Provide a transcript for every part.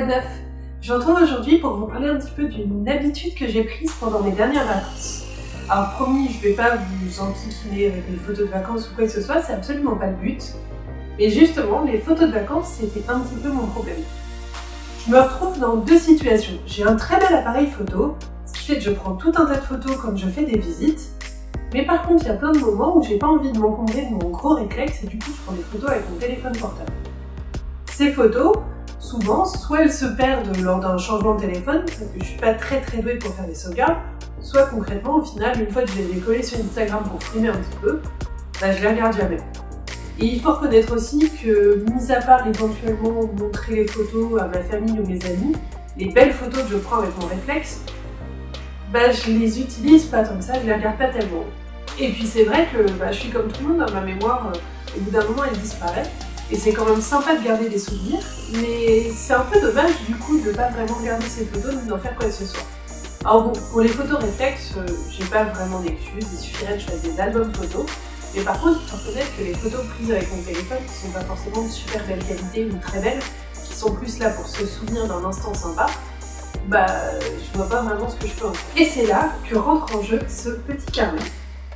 neuf? Je vous retrouve aujourd'hui pour vous parler un petit peu d'une habitude que j'ai prise pendant mes dernières vacances. Alors promis, je vais pas vous enquiquiner avec les photos de vacances ou quoi que ce soit, c'est absolument pas le but. Mais justement, les photos de vacances, c'était un petit peu mon problème. Je me retrouve dans deux situations. J'ai un très bel appareil photo, ce qui fait que je prends tout un tas de photos quand je fais des visites. Mais par contre, il y a plein de moments où j'ai pas envie de m'encombrer de mon gros réflexe et du coup, je prends des photos avec mon téléphone portable. Ces photos, souvent, soit elles se perdent lors d'un changement de téléphone, parce que je suis pas très douée pour faire des sauvegardes, soit concrètement, au final, une fois que je les ai collées sur Instagram pour frimer un petit peu, bah, je les regarde jamais. Et il faut reconnaître aussi que, mis à part éventuellement montrer les photos à ma famille ou mes amis, les belles photos que je prends avec mon réflexe, bah, je les utilise pas tant que ça, je les regarde pas tellement. Et puis c'est vrai que bah, je suis comme tout le monde, ma mémoire, au bout d'un moment, elle disparaît. Et c'est quand même sympa de garder des souvenirs, mais c'est un peu dommage du coup de pas vraiment garder ces photos ni d'en faire quoi que ce soit. Alors bon, pour les photos réflexes, j'ai pas vraiment d'excuses, il suffirait que je fasse des albums photos. Mais par contre, il faut reconnaître que les photos prises avec mon téléphone, qui sont pas forcément de super belle qualité ou très belles, qui sont plus là pour se souvenir d'un instant sympa, bah je vois pas vraiment ce que je peux en faire. Et c'est là que rentre en jeu ce petit carnet.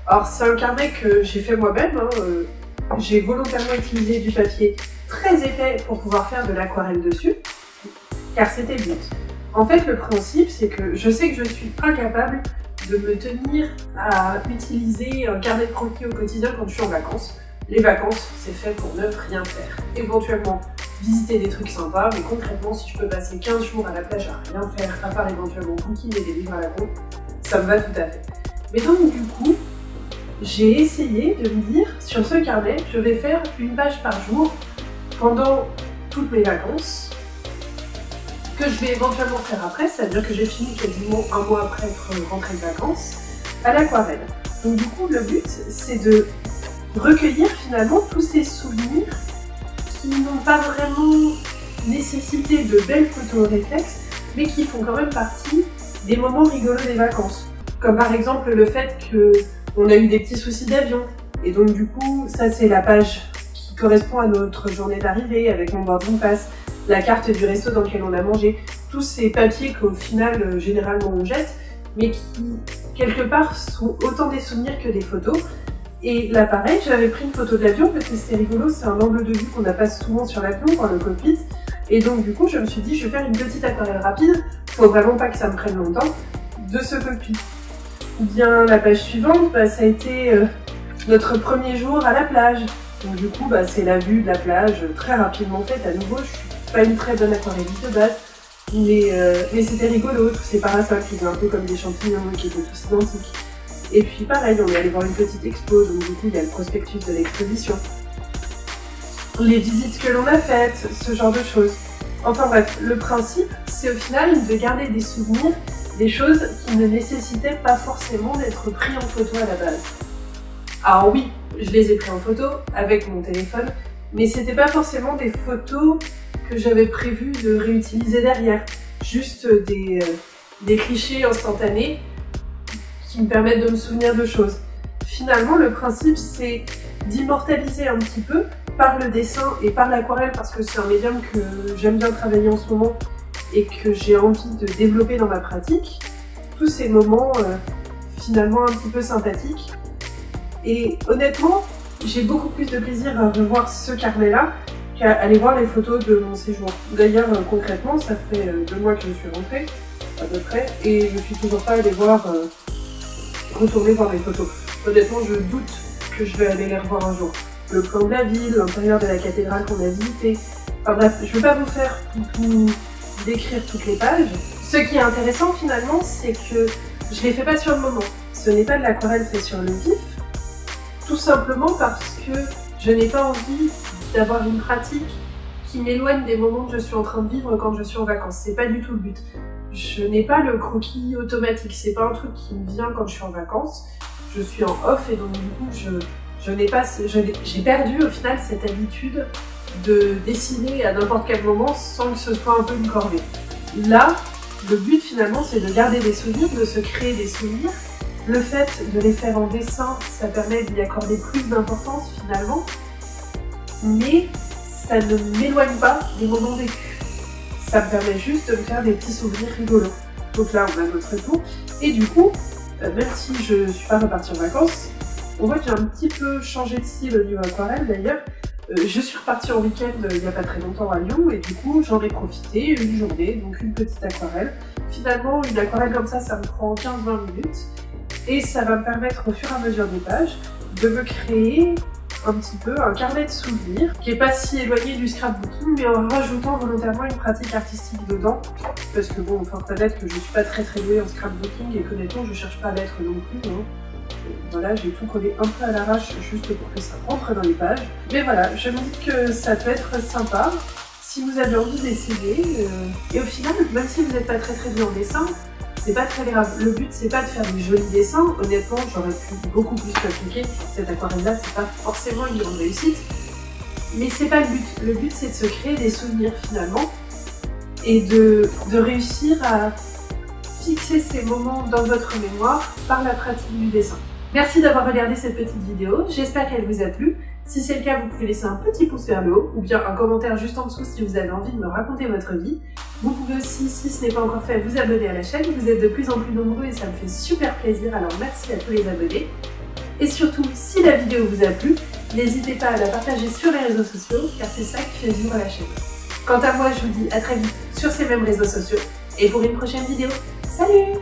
Alors c'est un carnet que j'ai fait moi-même, j'ai volontairement utilisé du papier très épais pour pouvoir faire de l'aquarelle dessus, car c'était le but. En fait, le principe, c'est que je sais que je suis incapable de me tenir à utiliser un carnet de croquis au quotidien quand je suis en vacances. Les vacances, c'est fait pour ne rien faire. Éventuellement, visiter des trucs sympas, mais concrètement, si je peux passer 15 jours à la plage à rien faire, à part éventuellement bouquiner des livres à la con, ça me va tout à fait. Mais donc, du coup, j'ai essayé de me dire, sur ce carnet, je vais faire une page par jour pendant toutes mes vacances, que je vais éventuellement faire après, c'est-à-dire que j'ai fini quasiment un mois après être rentrée de vacances, à l'aquarelle. Donc du coup, le but, c'est de recueillir finalement tous ces souvenirs qui n'ont pas vraiment nécessité de belles photos réflexes, mais qui font quand même partie des moments rigolos des vacances. Comme par exemple le fait qu'on a eu des petits soucis d'avion, et donc du coup, ça c'est la page qui correspond à notre journée d'arrivée avec mon boarding pass, la carte du resto dans lequel on a mangé, tous ces papiers qu'au final, généralement on jette, mais qui, quelque part, sont autant des souvenirs que des photos. Et là, pareil, j'avais pris une photo de l'avion parce que c'était rigolo, c'est un angle de vue qu'on n'a pas souvent sur l'avion dans le cockpit. Et donc, du coup, je me suis dit, je vais faire une petite aquarelle rapide, faut vraiment pas que ça me prenne longtemps, de ce cockpit. Ou bien, la page suivante, bah, ça a été notre premier jour à la plage. Donc, du coup, bah, c'est la vue de la plage très rapidement faite à nouveau. Je suis pas une très bonne aquarelliste de base, mais c'était rigolo, tous ces parasols qui étaient un peu comme des champignons, qui étaient tous identiques. Et puis pareil, on est allé voir une petite expo, donc du coup il y a le prospectus de l'exposition. Les visites que l'on a faites, ce genre de choses. Enfin bref, le principe, c'est au final de garder des souvenirs, des choses qui ne nécessitaient pas forcément d'être pris en photo à la base. Alors oui, je les ai pris en photo avec mon téléphone, mais c'était pas forcément des photos que j'avais prévu de réutiliser derrière. Juste des clichés instantanés qui me permettent de me souvenir de choses. Finalement, le principe, c'est d'immortaliser un petit peu par le dessin et par l'aquarelle, parce que c'est un médium que j'aime bien travailler en ce moment et que j'ai envie de développer dans ma pratique. Tous ces moments finalement un petit peu sympathiques. Et honnêtement, j'ai beaucoup plus de plaisir à revoir ce carnet-là qu'à aller voir les photos de mon séjour. D'ailleurs, concrètement, ça fait 2 mois que je suis rentrée, à peu près, et je suis toujours pas allée retourner voir les photos. Honnêtement, je doute que je vais aller les revoir un jour. Le plan de la ville, l'intérieur de la cathédrale qu'on a visité. Enfin bref, je ne vais pas vous faire tout décrire toutes les pages. Ce qui est intéressant finalement, c'est que je ne les fais pas sur le moment. Ce n'est pas de l'aquarelle fait sur le vif, tout simplement parce que je n'ai pas envie d'avoir une pratique qui m'éloigne des moments que je suis en train de vivre quand je suis en vacances. C'est pas du tout le but. Je n'ai pas le croquis automatique, c'est pas un truc qui me vient quand je suis en vacances. Je suis en off et donc du coup j'ai perdu au final cette habitude de dessiner à n'importe quel moment sans que ce soit un peu une corvée. Là, le but finalement c'est de garder des souvenirs, de se créer des souvenirs. Le fait de les faire en dessin, ça permet d'y accorder plus d'importance finalement, mais ça ne m'éloigne pas des moments vécus. ça me permet juste de me faire des petits souvenirs rigolos. Donc là, on a notre tour. Et du coup, même si je suis pas repartie en vacances, on voit que j'ai un petit peu changé de style au niveau aquarelle d'ailleurs. Je suis repartie en week-end il n'y a pas très longtemps à Lyon et du coup j'en ai profité une journée, donc une petite aquarelle. Finalement, une aquarelle comme ça me prend 15-20 minutes et ça va me permettre au fur et à mesure des pages de me créer un petit peu un carnet de souvenirs qui est pas si éloigné du scrapbooking, mais en rajoutant volontairement une pratique artistique dedans, parce que bon, faut reconnaître que je suis pas très douée en scrapbooking et qu'honnêtement je cherche pas à l'être non plus, hein. Voilà, j'ai tout collé un peu à l'arrache juste pour que ça rentre dans les pages. Mais voilà, je me dis que ça peut être sympa si vous avez envie d'essayer. Et au final, même si vous n'êtes pas très doué en dessin, c'est pas très grave. Le but, c'est pas de faire des jolis dessins. Honnêtement, j'aurais pu beaucoup plus l'appliquer. Cette aquarelle-là, c'est pas forcément une grande réussite. Mais c'est pas le but. Le but, c'est de se créer des souvenirs finalement et de réussir à fixer ces moments dans votre mémoire par la pratique du dessin. Merci d'avoir regardé cette petite vidéo, j'espère qu'elle vous a plu. Si c'est le cas, vous pouvez laisser un petit pouce vers le haut ou bien un commentaire juste en dessous si vous avez envie de me raconter votre vie. Vous pouvez aussi, si ce n'est pas encore fait, vous abonner à la chaîne. Vous êtes de plus en plus nombreux et ça me fait super plaisir, alors merci à tous les abonnés. Et surtout, si la vidéo vous a plu, n'hésitez pas à la partager sur les réseaux sociaux car c'est ça qui fait vivre la chaîne. Quant à moi, je vous dis à très vite sur ces mêmes réseaux sociaux et pour une prochaine vidéo. Salut!